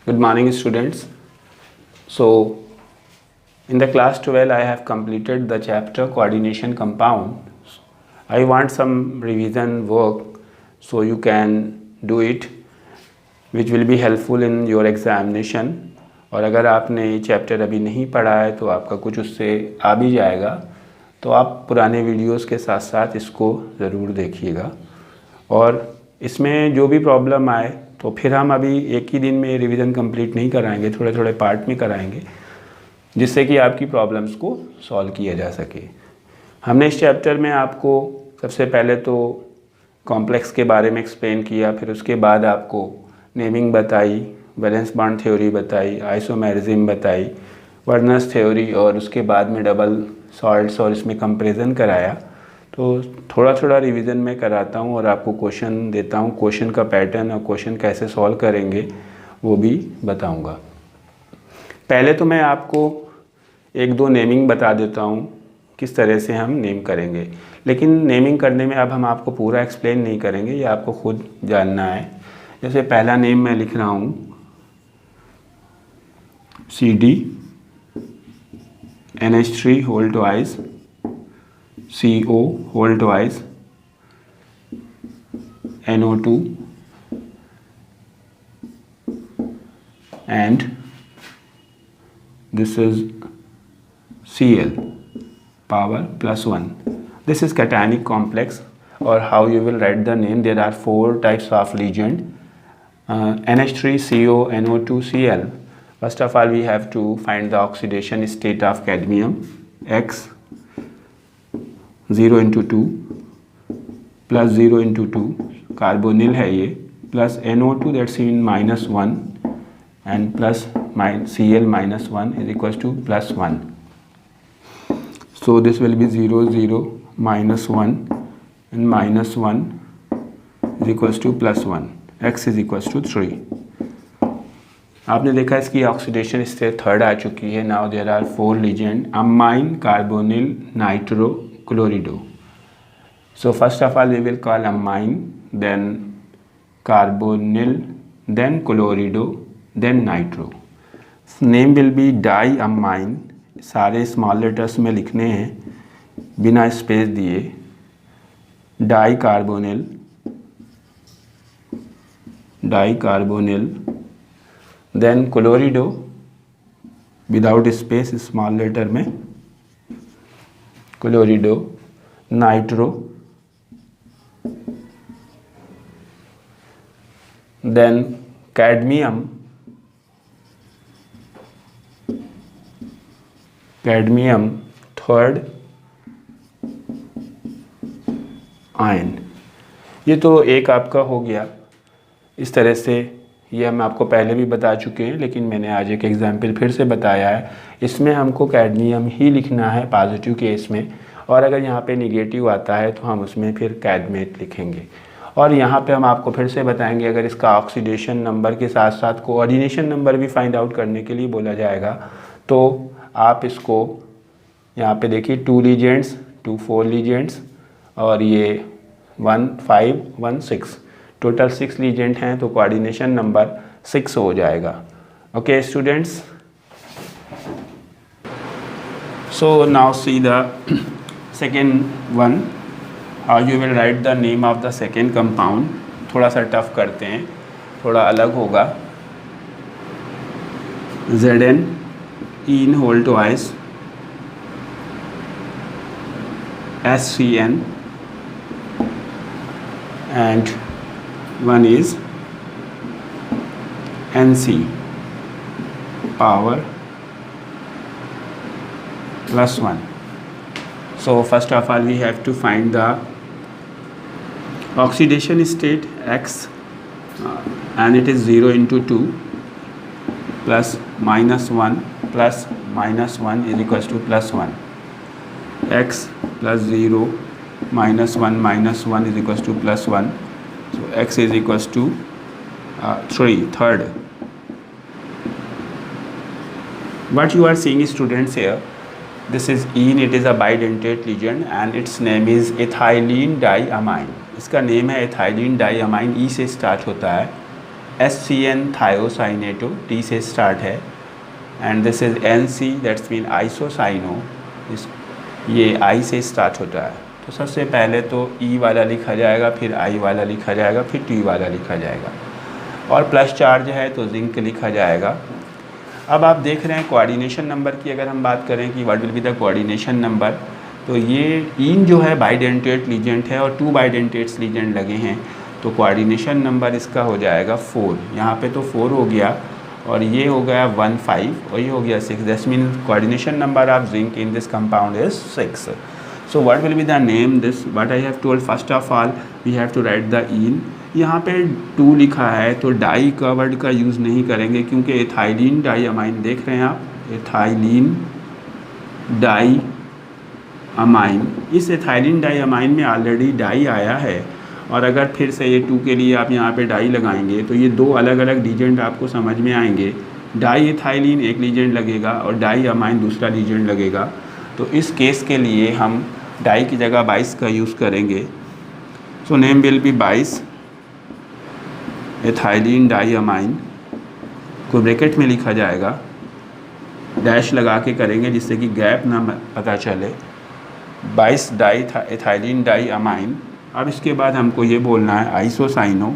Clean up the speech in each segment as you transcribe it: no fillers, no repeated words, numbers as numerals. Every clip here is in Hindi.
Good morning, students. So, in the class 12, I have completed the chapter coordination compound. I want some revision work so you can do it, which will be helpful in your examination. और अगर आपने ये चैप्टर अभी नहीं पढ़ा है तो आपका कुछ उससे आ भी जाएगा, तो आप पुराने वीडियोस के साथ साथ इसको ज़रूर देखिएगा। और इसमें जो भी प्रॉब्लम आए तो फिर हम अभी एक ही दिन में रिवीजन कंप्लीट नहीं कराएंगे, थोड़े थोड़े पार्ट में कराएंगे, जिससे कि आपकी प्रॉब्लम्स को सॉल्व किया जा सके। हमने इस चैप्टर में आपको सबसे पहले तो कॉम्प्लेक्स के बारे में एक्सप्लेन किया, फिर उसके बाद आपको नेमिंग बताई, वैलेंस बॉन्ड थ्योरी बताई, आइसोमेरिज्म बताई, वर्नर्स थ्योरी, और उसके बाद में डबल सॉल्ट्स और इसमें कंपैरिजन कराया। तो थोड़ा थोड़ा रिवीजन में कराता हूँ और आपको क्वेश्चन देता हूँ, क्वेश्चन का पैटर्न और क्वेश्चन कैसे सॉल्व करेंगे वो भी बताऊँगा। पहले तो मैं आपको एक दो नेमिंग बता देता हूँ किस तरह से हम नेम करेंगे, लेकिन नेमिंग करने में अब हम आपको पूरा एक्सप्लेन नहीं करेंगे, ये आपको खुद जानना है। जैसे पहला नेम मैं लिख रहा हूँ CD NH3 whole twice CO whole twice NO2 and this is Cl power plus 1. This is cationic complex, or how you will write the name. There are four types of legend, NH3 CO NO2 Cl. First of all, we have to find the oxidation state of cadmium. X 0 into 2 plus 0 into 2 carbonyl है ये, plus NO2 that's in minus 1 and plus Cl minus 1 is equals to plus 1. So this will be 0 0 minus 1 and minus 1 is equals to plus 1. X is equals to 3. आपने देखा इसकी ऑक्सीडेशन स्टेट थर्ड आ चुकी है। Now there are four ligand, amine, carbonyl, nitro, chlorido. So first of all we will call amine, then carbonyl, then chlorido, then nitro. Name will be di amine, सारे स्मॉल लेटर्स में लिखने हैं बिना स्पेस दिए। Di carbonyl, then chlorido without space small letter में, chlorido, nitro, then cadmium, third ion. ये तो एक आपका हो गया। इस तरह से ये हम आपको पहले भी बता चुके हैं, लेकिन मैंने आज एक एग्जाम्पल फिर से बताया है। इसमें हमको कैडमियम ही लिखना है पॉजिटिव केस में, और अगर यहाँ पे निगेटिव आता है तो हम उसमें फिर कैडमेट लिखेंगे। और यहाँ पे हम आपको फिर से बताएंगे, अगर इसका ऑक्सीडेशन नंबर के साथ साथ कोऑर्डिनेशन नंबर भी फाइंड आउट करने के लिए बोला जाएगा, तो आप इसको यहाँ पे देखिए 2 लीजेंड्स, 2 4 लीजेंड्स, और ये 1 5 1 6, टोटल 6 लीजेंड हैं, तो कोऑर्डिनेशन नंबर 6 हो जाएगा। Okay students, so now see the second one, how you will write the name of the second compound. थोड़ा सा टफ करते हैं, थोड़ा अलग होगा। Zn en whole twice SCN and one is NC power plus 1. So first of all we have to find the oxidation state X, and it is 0 into 2 plus minus 1 plus minus 1 is equals to plus 1. X plus 0 minus 1 is equals to plus 1. So X is equals to 3, third. What you are seeing students here, this is ene, it is a bidentate legend and its name is ethylene diamine. इसका नेम है एथाइलिन डाइअमाइन, ई से स्टार्ट होता है। HCN thiocyanate, T से स्टार्ट है, and this is NC, that's mean isocyano, इस ये I से स्टार्ट होता है। तो सबसे पहले तो E वाला लिखा जाएगा, फिर I वाला लिखा जाएगा, फिर T वाला लिखा जाएगा, और प्लस चार्ज है तो जिंक लिखा जाएगा। अब आप देख रहे हैं कोऑर्डिनेशन नंबर की अगर हम बात करें कि what will be the coordination number, तो ये इन जो है बाइडेंटेट लीजेंट है और 2 बाइडेंटेट्स लीजेंट लगे हैं, तो कोऑर्डिनेशन नंबर इसका हो जाएगा 4। यहाँ पे तो 4 हो गया, और ये हो गया 1 5 और ये हो गया 6, that's mean coordination number of zinc in this compound is 6। So what will be the name this, what I have told, first of all we have to write the en. यहाँ पे 2 लिखा है तो डाई का वर्ड का यूज़ नहीं करेंगे, क्योंकि एथाइलिन डाई अमाइन देख रहे हैं आप, एथाइलिन डाई अमाइन, इस एथाइलिन डाई अमाइन में ऑलरेडी डाई आया है, और अगर फिर से ये 2 के लिए आप यहाँ पे डाई लगाएंगे तो ये 2 अलग अलग लीजेंड आपको समझ में आएंगे। डाई एथाइलिन एक लीजेंड लगेगा और डाई अमाइन दूसरा लीजेंड लगेगा। तो इस केस के लिए हम डाई की जगह 22 का यूज़ करेंगे। So name will be 22 ethylene diamine, को ब्रैकेट में लिखा जाएगा, डैश लगा के करेंगे जिससे कि गैप ना पता चले, 22 डाई एथाइलिन डाई अमाइन। अब इसके बाद हमको ये बोलना है आइसोसाइनो,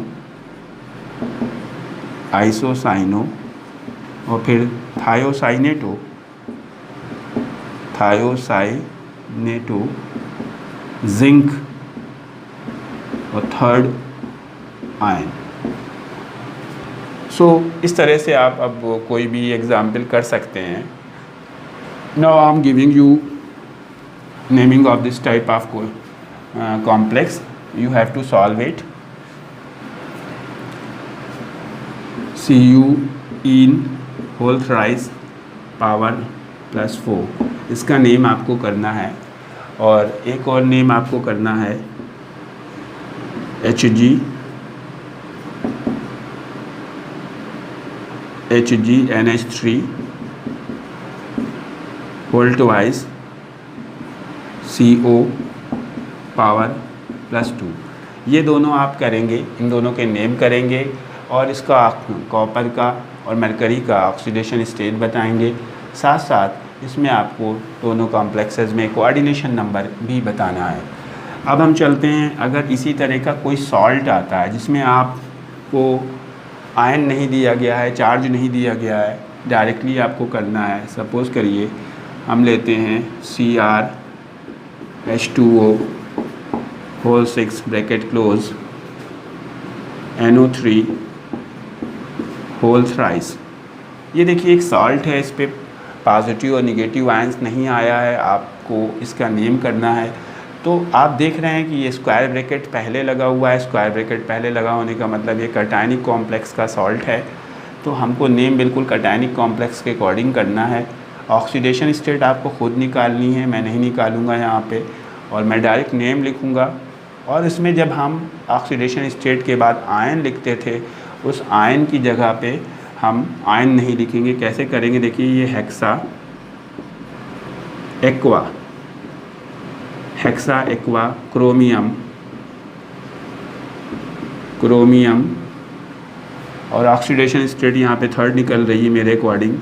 आइसोसाइनो, और फिर थायोसाइनेटो, थायोसाइनेटो, जिंक, और थर्ड आयन। सो इस तरह से आप अब कोई भी एग्जाम्पल कर सकते हैं। Now I am giving you naming of this type of complex, you have to solve it. Cu in whole thrice power plus 4, इसका नेम आपको करना है, और एक और नेम आपको करना है HgNH3 whole twice CO power plus 2। ये दोनों आप करेंगे, इन दोनों के नेम करेंगे, और इसका कॉपर का और मरकरी का ऑक्सीडेशन स्टेट बताएंगे। साथ साथ इसमें आपको दोनों कॉम्प्लेक्सेस में कोऑर्डिनेशन नंबर भी बताना है। अब हम चलते हैं, अगर इसी तरह का कोई सॉल्ट आता है जिसमें आपको आयन नहीं दिया गया है, चार्ज नहीं दिया गया है, डायरेक्टली आपको करना है। सपोज़ करिए हम लेते हैं CrH2O whole 6 bracket close NO3 whole thrice. ये देखिए एक सॉल्ट है, इस पर पॉजिटिव और निगेटिव आयंस नहीं आया है, आपको इसका नेम करना है। तो आप देख रहे हैं कि ये स्क्वायर ब्रैकेट पहले लगा हुआ है, स्क्वायर ब्रैकेट पहले लगा होने का मतलब ये कैटायनिक कॉम्प्लेक्स का सॉल्ट है। तो हमको नेम बिल्कुल कैटायनिक कॉम्प्लेक्स के अकॉर्डिंग करना है। ऑक्सीडेशन स्टेट आपको खुद निकालनी है, मैं नहीं निकालूंगा यहाँ पे, और मैं डायरेक्ट नेम लिखूँगा। और इसमें जब हम ऑक्सीडेशन स्टेट के बाद आयन लिखते थे, उस आयन की जगह पे हम आयन नहीं लिखेंगे। कैसे करेंगे, देखिए ये hexa aqua, hexa aqua chromium, chromium, और ऑक्सीडेशन स्टेट यहाँ पे थर्ड निकल रही है मेरे अकॉर्डिंग,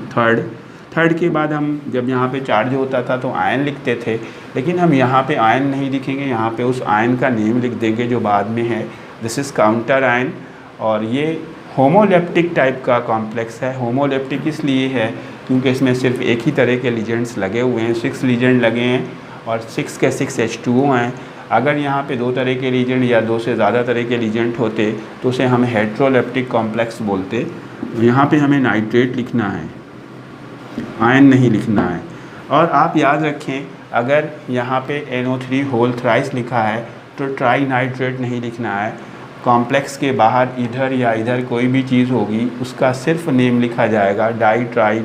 थर्ड के बाद हम जब यहाँ पे चार्ज होता था तो आयन लिखते थे, लेकिन हम यहाँ पे आयन नहीं लिखेंगे, यहाँ पे उस आयन का नेम लिख देंगे जो बाद में है। दिस इज़ काउंटर आयन, और ये होमोलेप्टिक टाइप का कॉम्प्लेक्स है। होमोलेप्टिक इसलिए है क्योंकि इसमें सिर्फ एक ही तरह के लीजेंड्स लगे हुए हैं, 6 लीजेंड लगे हैं, और 6 के 6 H2O हैं। अगर यहाँ पे 2 तरह के लीजेंड या 2 से ज़्यादा तरह के लीजेंड होते तो उसे हम हेट्रोलेप्टिक कॉम्प्लेक्स बोलते। यहाँ पे हमें नाइट्रेट लिखना है, आयन नहीं लिखना है। और आप याद रखें, अगर यहाँ पे NO3 होल थ्राइस लिखा है तो ट्राई नाइट्रेट नहीं लिखना है। कॉम्प्लेक्स के बाहर इधर या इधर कोई भी चीज़ होगी उसका सिर्फ नेम लिखा जाएगा, डाई ट्राई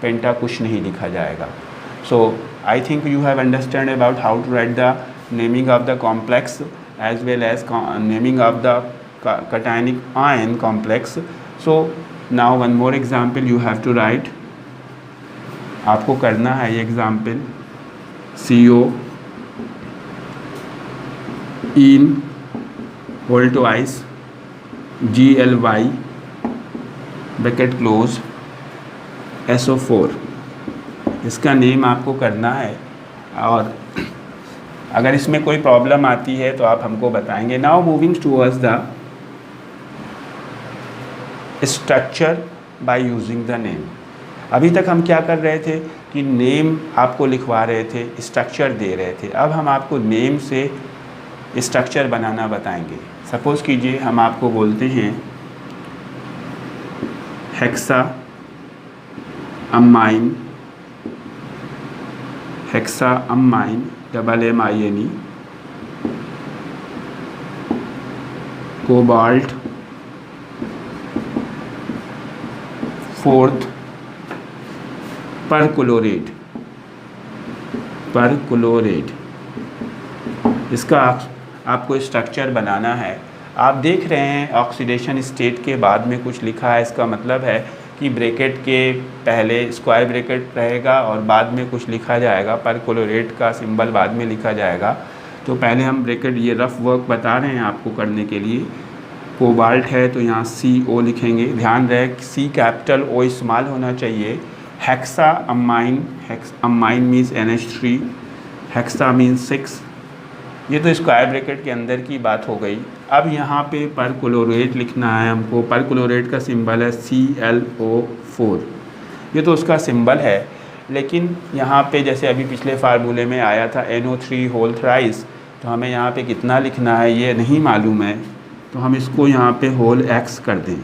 पेंटा कुछ नहीं लिखा जाएगा। So I think you have understand about how to write the naming of the complex as well as naming of the cationic ion complex. So now one more example you have to write. आपको करना है ये example, CO in whole twice GLY bracket close SO4, इसका नेम आपको करना है। और अगर इसमें कोई प्रॉब्लम आती है तो आप हमको बताएंगे। Now moving towards the structure by using the name. अभी तक हम क्या कर रहे थे कि नेम आपको लिखवा रहे थे, स्ट्रक्चर दे रहे थे। अब हम आपको नेम से स्ट्रक्चर बनाना बताएंगे। सपोज़ कीजिए हम आपको बोलते हैं hexa amine, MINE, cobalt 4th perchlorate, इसका आपको स्ट्रक्चर बनाना है। आप देख रहे हैं ऑक्सीडेशन स्टेट के बाद में कुछ लिखा है, इसका मतलब है कि ब्रैकेट के पहले स्क्वायर ब्रैकेट रहेगा और बाद में कुछ लिखा जाएगा, परक्लोरेट का सिंबल बाद में लिखा जाएगा। तो पहले हम ब्रैकेट, ये रफ वर्क बता रहे हैं आपको करने के लिए। कोबाल्ट है तो यहाँ CO लिखेंगे, ध्यान रहे C कैपिटल O स्मॉल होना चाहिए। Hexa amine means NH3, hexa means 6। ये तो स्क्वायर ब्रैकेट के अंदर की बात हो गई। अब यहाँ पे परक्लोरेट लिखना है हमको। परक्लोरेट का सिंबल है ClO4, ये तो उसका सिंबल है। लेकिन यहाँ पे जैसे अभी पिछले फार्मूले में आया था NO3 होल थ्राइस, तो हमें यहाँ पे कितना लिखना है ये नहीं मालूम है, तो हम इसको यहाँ पे होल X कर दें।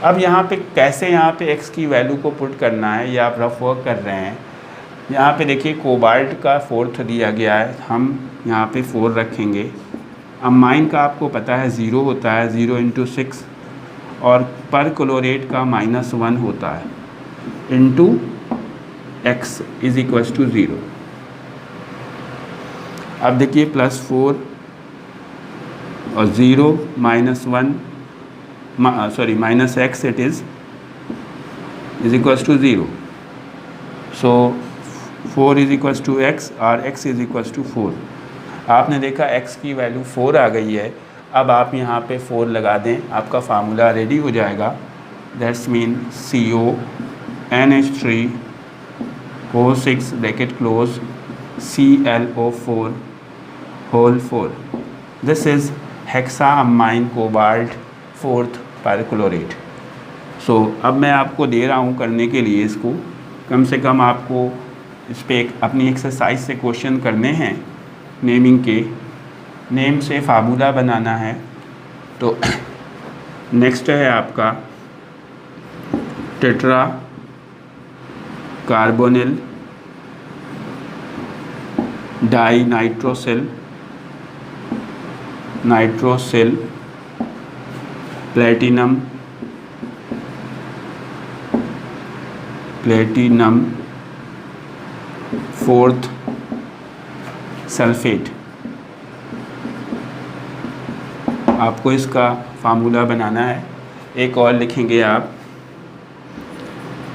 अब यहाँ पे कैसे यहाँ पे X की वैल्यू को पुट करना है, ये आप रफ वर्क कर रहे हैं। यहाँ पे देखिए कोबाल्ट का 4th दिया गया है, हम यहाँ पे 4 रखेंगे। अमाइन का आपको पता है 0 होता है, 0 × 6, और परक्लोरेट का -1 होता है, इंटू X = 0। अब देखिए +4 और 0 -1 -X it is = 0। So 4 = X और X = 4। आपने देखा X की वैल्यू 4 आ गई है। अब आप यहाँ पे 4 लगा दें, आपका फार्मूला रेडी हो जाएगा। That's mean CO NH3 O6 bracket close ClO4 whole 4। This is hexaammine cobalt 4th perchlorate. So अब मैं आपको दे रहा हूँ करने के लिए, इसको कम से कम आपको इस पर अपनी एक्सरसाइज से क्वेश्चन करने हैं। नेमिंग के, नेम से फार्मूला बनाना है। तो नेक्स्ट है आपका tetra carbonyl dinitrosyl platinum 4th sulphate. आपको इसका फार्मूला बनाना है। एक और लिखेंगे आप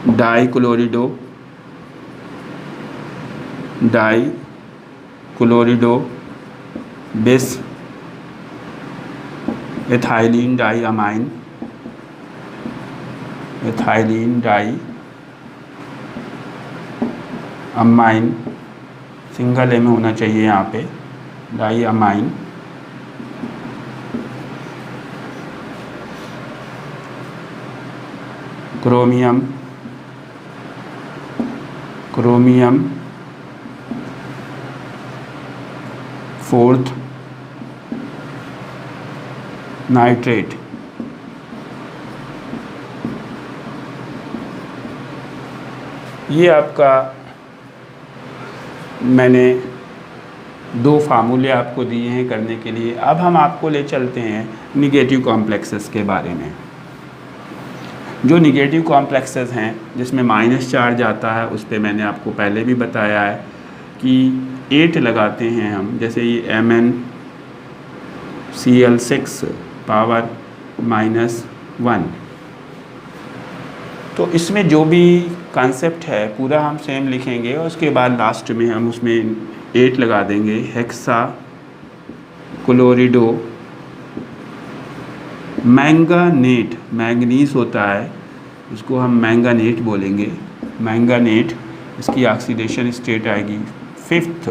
डाईक्लोरिडो बिस एथाइलिन डाईअमाइन सिंगल ए में होना चाहिए यहाँ पे, डाईअमाइन। Chromium 4th nitrate. ये आपका मैंने 2 फार्मूले आपको दिए हैं करने के लिए। अब हम आपको ले चलते हैं निगेटिव कॉम्प्लेक्सेस के बारे में। जो निगेटिव कॉम्प्लेक्सेस हैं जिसमें माइनस चार्ज आता है, उस पर मैंने आपको पहले भी बताया है कि 8 लगाते हैं हम। जैसे ये MnCl6 पावर -1। तो इसमें जो भी कॉन्सेप्ट है पूरा हम सेम लिखेंगे और उसके बाद लास्ट में हम उसमें 8 लगा देंगे। हेक्सा क्लोरिडो मैंगानेट, मैंगनीज होता है, इसको हम मैंगानेट बोलेंगे। मैंगानेट, इसकी ऑक्सीडेशन स्टेट आएगी 5th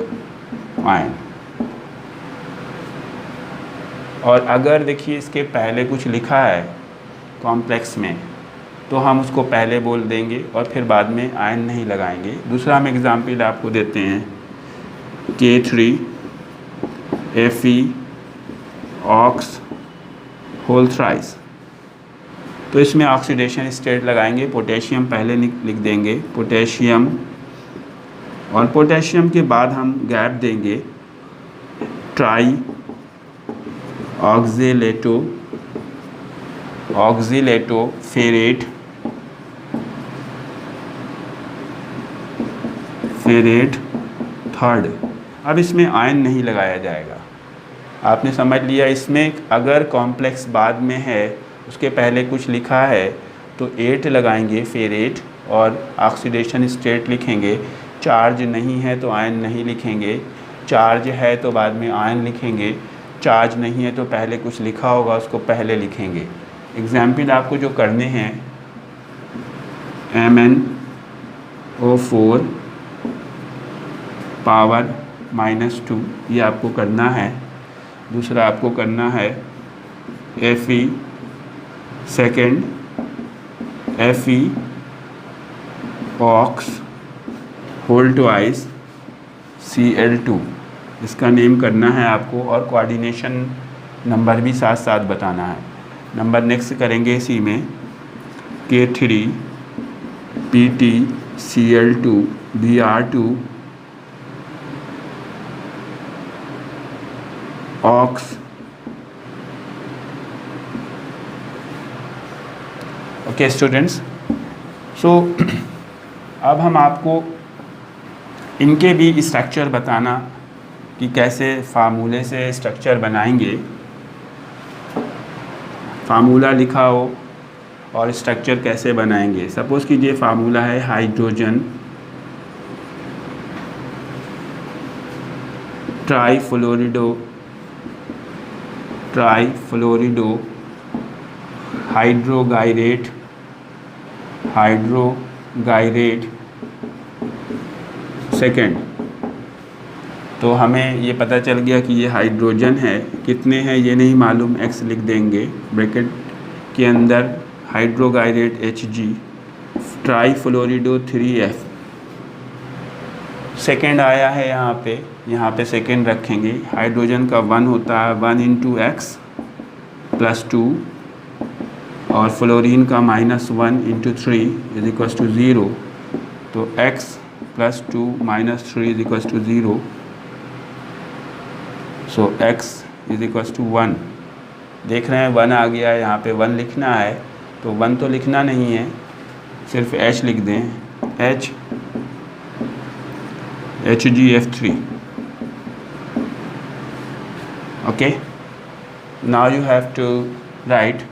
आयन। और अगर देखिए इसके पहले कुछ लिखा है कॉम्प्लेक्स में तो हम उसको पहले बोल देंगे और फिर बाद में आयन नहीं लगाएंगे। दूसरा हम एग्जाम्पल आपको देते हैं K3 Fe ox whole thrice. तो इसमें ऑक्सीडेशन स्टेट लगाएंगे, पोटेशियम पहले लिख देंगे, पोटेशियम, और पोटेशियम के बाद हम गैप देंगे ट्राई ऑक्सीलेटो फेरेट थर्ड। अब इसमें आयन नहीं लगाया जाएगा, आपने समझ लिया। इसमें अगर कॉम्प्लेक्स बाद में है, उसके पहले कुछ लिखा है तो 8 लगाएंगे फेरेट और ऑक्सीडेशन स्टेट लिखेंगे। चार्ज नहीं है तो आयन नहीं लिखेंगे, चार्ज है तो बाद में आयन लिखेंगे, चार्ज नहीं है तो पहले कुछ लिखा होगा उसको पहले लिखेंगे। एग्जाम्पल आपको जो करने हैं MnO4 पावर -2, ये आपको करना है। दूसरा आपको करना है Fe second Fe ox whole twice Cl2, इसका नेम करना है आपको और कोऑर्डिनेशन नंबर भी साथ साथ बताना है। नंबर नेक्स्ट करेंगे इसी में K3 PtCl2 Br2 aux. Okay students, सो अब हम आपको इनके भी स्ट्रक्चर बताना कि कैसे फार्मूले से स्ट्रक्चर बनाएंगे। फार्मूला लिखा हो और स्ट्रक्चर कैसे बनाएंगे। सपोज़ कीजिए फार्मूला है हाइड्रोजन ट्राईफ्लोरिडो हाइड्रोगायरेट सेकेंड। तो हमें ये पता चल गया कि ये हाइड्रोजन है, कितने हैं ये नहीं मालूम, x लिख देंगे ब्रैकेट के अंदर, हाइड्रोगायरेट Hg, ट्राईफ्लोरिडो 3F। सेकेंड आया है यहाँ पे सेकेंड रखेंगे। हाइड्रोजन का 1 होता है 1 × x + 2 और फ्लोरीन का -1 × 3 = 0। तो x + 2 - 3 = 0। सो x = 1। देख रहे हैं 1 आ गया है, यहाँ पे 1 लिखना है तो 1 तो लिखना नहीं है, सिर्फ H लिख दें, HgF3। Okay, now you have to write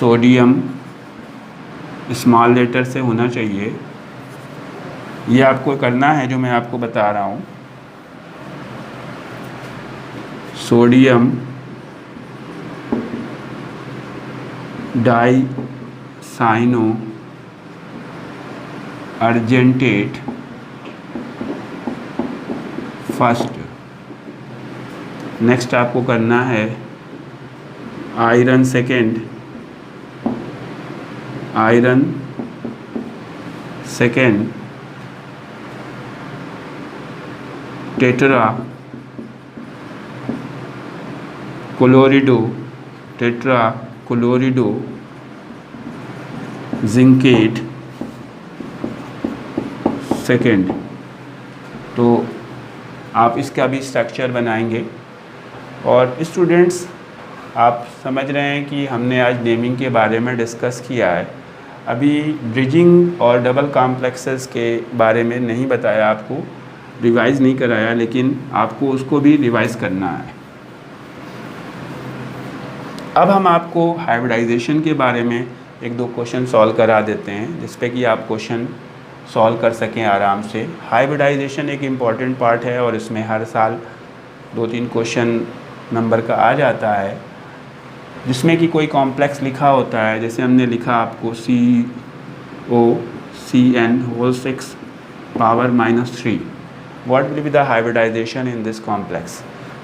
sodium, small letter से होना चाहिए। ये आपको करना है जो मैं आपको बता रहा हूँ। Sodium dicyano argentate first. Next आपको करना है iron second tetra chlorido zincate second. तो आप इसका भी स्ट्रक्चर बनाएंगे। और स्टूडेंट्स, आप समझ रहे हैं कि हमने आज नेमिंग के बारे में डिस्कस किया है। अभी ब्रिजिंग और डबल कॉम्प्लेक्सेस के बारे में नहीं बताया, आपको रिवाइज़ नहीं कराया, लेकिन आपको उसको भी रिवाइज़ करना है। अब हम आपको हाइब्रिडाइजेशन के बारे में 1-2 क्वेश्चन सॉल्व करा देते हैं, जिस पे कि आप क्वेश्चन सॉल्व कर सकें आराम से। हाइब्रिडाइजेशन एक इम्पॉर्टेंट पार्ट है और इसमें हर साल 2-3 क्वेश्चन नंबर का आ जाता है। जिसमें कि कोई कॉम्प्लेक्स लिखा होता है, जैसे हमने लिखा आपको COCN whole 6 power -3. What will be the hybridization in this complex?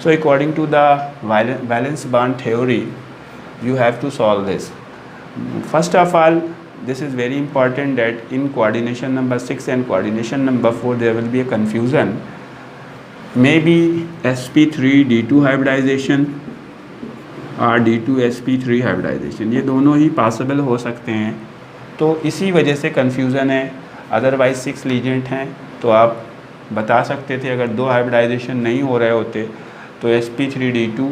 So according to the valence bond theory, you have to solve this. First of all, this is very important that in coordination number 6 and coordination number 4 there will be a confusion. Maybe sp3d2 hybridization और D2sp3 हाइब्रिडाइजेशन, ये दोनों ही पॉसिबल हो सकते हैं, तो इसी वजह से कन्फ्यूज़न है. अदरवाइज 6 लीजेंट हैं तो आप बता सकते थे. अगर 2 हाइब्रिडाइजेशन नहीं हो रहे होते तो sp3d2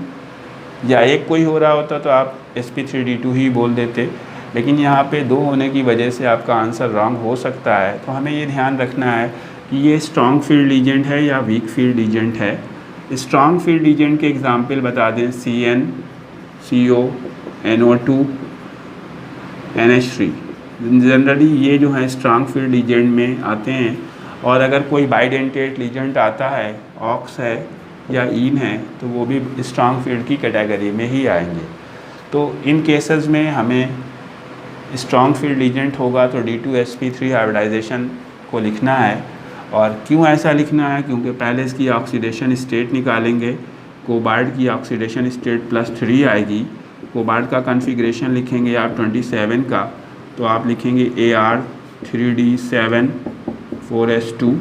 या एक कोई हो रहा होता तो आप sp3d2 ही बोल देते, लेकिन यहाँ पे 2 होने की वजह से आपका आंसर रॉन्ग हो सकता है. तो हमें ये ध्यान रखना है कि ये स्ट्रॉन्ग फील्ड लीजेंट है या वीक फील्ड लीजेंट है. स्ट्रॉन्ग फील्ड लीजेंट के एग्जाम्पल बता दें, CN, CO, NO2, NH3. Generally ये जो है स्ट्रॉन्ग फील्ड लीजेंट में आते हैं. और अगर कोई बाइडेंटेट लीजेंट आता है, ऑक्स है या ईन है, तो वो भी स्ट्रॉन्ग फील्ड की कैटेगरी में ही आएंगे. तो इन केसेस में हमें स्ट्रॉन्ग फील्ड लीजेंट होगा तो D2sp3 हाइब्रिडाइजेशन को लिखना है. और क्यों ऐसा लिखना है? क्योंकि पहले इसकी ऑक्सीडेशन स्टेट निकालेंगे. कोबाल्ट की ऑक्सीडेशन स्टेट +3 आएगी. कोबाल्ट का कॉन्फ़िगरेशन लिखेंगे आप 27 का, तो आप लिखेंगे Ar3D7 4s2.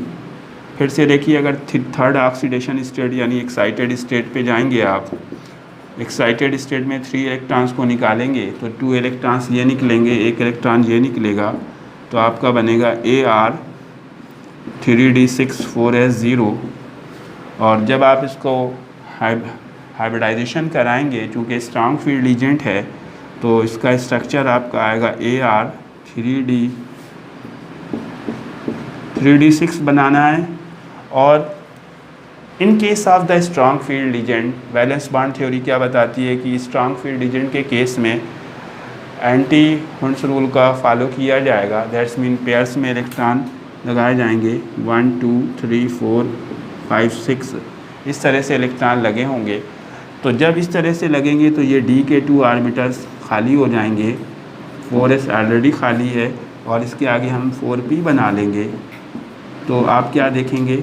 फिर से देखिए, अगर थर्ड ऑक्सीडेशन स्टेट यानी एक्साइटेड स्टेट पे जाएंगे आप, एक्साइटेड स्टेट में 3 इलेक्ट्रॉन्स को निकालेंगे तो 2 इलेक्ट्रॉन्स ये निकलेंगे, 1 इलेक्ट्रॉन ये निकलेगा, तो आपका बनेगा Ar3D6 4s0. और जब आप इसको हाइब्रिडाइजेशन कराएंगे, चूँकि स्ट्रॉन्ग फील्ड लीजेंट है, तो इसका स्ट्रक्चर आपका आएगा Ar3D6 बनाना है. और in case of the strong field legend, valence bond theory क्या बताती है कि स्ट्रॉन्ग फील्ड लीजेंट के केस में एंटी हुंड्स रूल का फॉलो किया जाएगा. दैट्स मीन पेयर्स में इलेक्ट्रॉन लगाए जाएंगे, 1 2 3 4 5 6 इस तरह से इलेक्ट्रॉन लगे होंगे. तो जब इस तरह से लगेंगे तो ये D के 2 ऑर्बिटल्स खाली हो जाएंगे. 4s ऑलरेडी खाली है और इसके आगे हम 4p बना लेंगे. तो आप क्या देखेंगे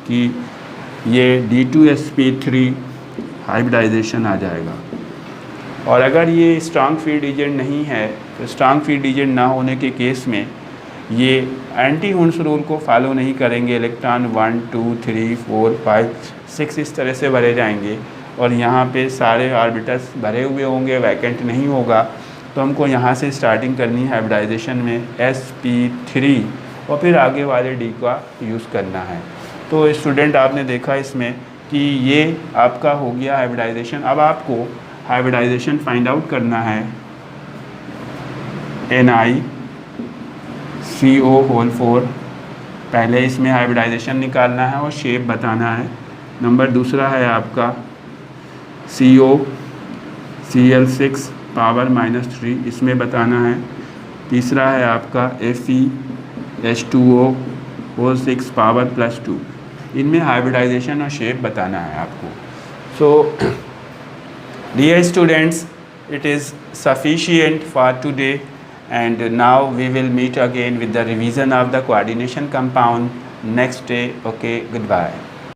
कि ये D2sp3 हाइब्रिडाइजेशन आ जाएगा. और अगर ये स्ट्रॉन्ग फील्ड लीजेंट नहीं है, तो स्ट्रॉन्ग फील्ड लीजेंट ना होने के केस में ये एंटी हुंड्स रूल को फॉलो नहीं करेंगे. इलेक्ट्रॉन 1 2 3 4 5 6 इस तरह से भरे जाएंगे और यहाँ पे सारे ऑर्बिटल्स भरे हुए होंगे, वैकेंट नहीं होगा. तो हमको यहाँ से स्टार्टिंग करनी है हाइब्रिडाइजेशन में sp3 और फिर आगे वाले D का यूज़ करना है. तो स्टूडेंट आपने देखा इसमें कि ये आपका हो गया हाइब्रिडाइजेशन. अब आपको हाइब्रिडाइजेशन फाइंड आउट करना है NiCO होल 4. पहले इसमें हाइब्रिडाइजेशन निकालना है और शेप बताना है. नंबर दूसरा है आपका COCl6 पावर -3, इसमें बताना है. तीसरा है आपका FeH2O होल 6 पावर +2. इनमें हाइब्रिडाइजेशन और शेप बताना है आपको. So dear students, it is sufficient for today, and now we will meet again with the revision of the coordination compound next day. Okay, goodbye.